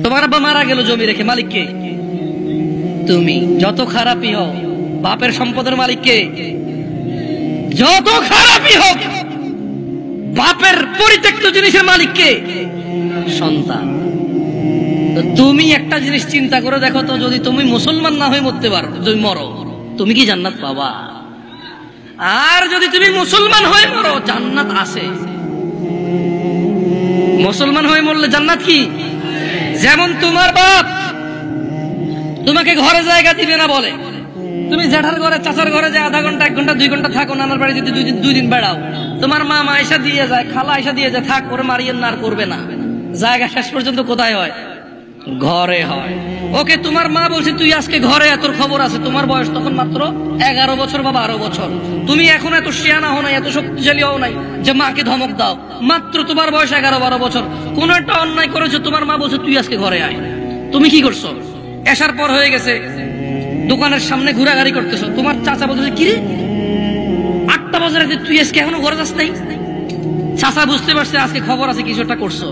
তোমার আব্বা মারা গেল জমি রেখে, মালিক কে? তুমি। যত খারাপই হও, বাপের সম্পদের মালিক কে? যত খারাপই হোক, বাপের পরিত্যক্ত জিনিসের মালিক কে? সন্তান। তো তুমি একটা জিনিস চিন্তা করে দেখো তো, যদি তুমি মুসলমান না হয়ে মরতে পারো, যদি মরো, তুমি কি জান্নাত পাবা? আর যদি তুমি মুসলমান হয়ে মরো, জান্নাত আছে। মুসলমান হয়ে মরলে জান্নাত কি? যেমন তোমার বাপ তোমাকে ঘরে জায়গা দিবে না বলে, তুমি জেঠার ঘরে চাচার ঘরে যে আধা ঘন্টা 1 ঘন্টা 2 ঘন্টা থাকো, নানার বাড়ি যদি 2 দিন বেড়াও, তোমার মা আয়সা দিয়ে যায়, খালা আয়সা দিয়ে যায়, থাক ওরে মারিয়েন না, আর করবে না। জায়গা শেষ পর্যন্ত কোথায় হয়? ঘরে হয়। ওকে, তোমার মা বলছে তুই আজকে ঘরে, তোর খবর আছে। তোমার বয়স তখন মাত্র 11 বছর বা 12 বছর। তুমি এখন এত শিয়ানা হও নাই, এত শক্তিশালী হও নাই যে মাকে ধমক দাও। মাত্র তোমার বয়স 11-12 বছর। কোন একটা অন্যায় করেছো, তোমার মা বলছে তুই আজকে ঘরে আয়। তুমি কি করছো? এসার পর হয়ে গেছে, দোকানের সামনে ঘোরাঘুরি করতেছো। তোমার চাচা বলতেছে কিরে 8টা বাজে রাতে তুই আজকে এখনো ঘরে যাস নাই? চাচা বুঝতে পারছে আজকে খবর আছে, কিছু একটা করছো।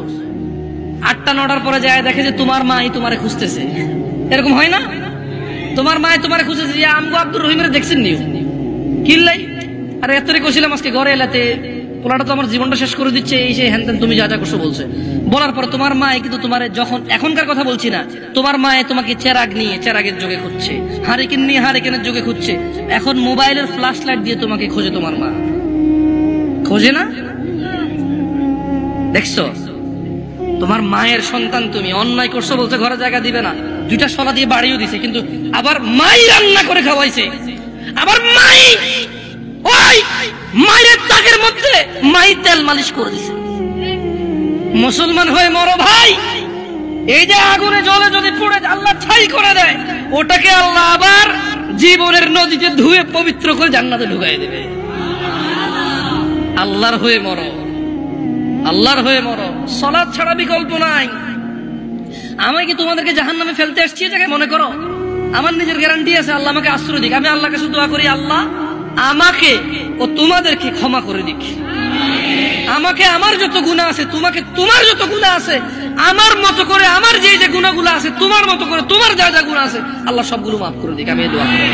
8টা-9টার পরে যায় দেখে যে তোমার মাই তোমারে খুঁজতেছে। এরকম হয় না? তোমার মাই তোমারে খুঁজতেছে, যে আমগো আব্দুর রহিমের দেখছেন নিও কিল্লাই, আরে এতরে কইছিলাম আজকে ঘরে এলাতে, পোলাটা তো আমার জীবনটা শেষ করে দিচ্ছে, এই সেই হ্যান তুমি যা যা করছো বলছে। বলার পর তোমার মা কিন্তু তোমার, যখন এখনকার কথা বলছি না, তোমার মায়ে তোমাকে চেরাগ নিয়ে চেরাগের যোগে খুঁজছে, হারিকেন নিয়ে হারিকেনের যোগে খুঁজছে। এখন মোবাইলের ফ্ল্যাশ লাইট দিয়ে তোমাকে খোঁজে। তোমার মা খোঁজে না? দেখছো, তোমার মায়ের সন্তান তুমি, অন্যায় করছো বলছে ঘরে জায়গা দিবে না, 2টা শলা দিয়ে বাড়িও দিছে, কিন্তু আবার মাই রান্না করে খাওয়াইছে। আবার মাই ওই মায়ের তাকের মধ্যে মাই তেল মালিশ করে দিছে। মুসলমান হয়ে মরো ভাই। এই যে আগুনে জলে যদি পুড়ে আল্লাহ ছাই করে দেয়, ওটাকে আল্লাহ আবার জীবনের নদীতে ধুয়ে পবিত্র করে জান্নাতে ঢুকাই দেবে। আল্লাহর হয়ে মরো, আল্লাহর হয়ে মরো। সালাত ছাড়া বিকল্প নাই। আমি কি তোমাদেরকে জাহান্নামে ফেলতে আসছি এটাকে মনে করো? আমার নিজের গ্যারান্টি আছে, আল্লাহ আমাকে আশ্রয় দিক। আমি আল্লাহর কাছে দোয়া করি, আল্লাহ আমাকে ও তোমাদেরকে ক্ষমা করে দিক। আমাকে আমার যত গুনাহ আছে, তোমাকে তোমার যত গুনাহ আছে, আমার মতো করে আমার যে যে গুনাহগুলো আছে, তোমার মতো করে তোমার যা যা গুনাহ আছে, আল্লাহ সবগুলো মাফ করে দিক। আমি এই দোয়া করি।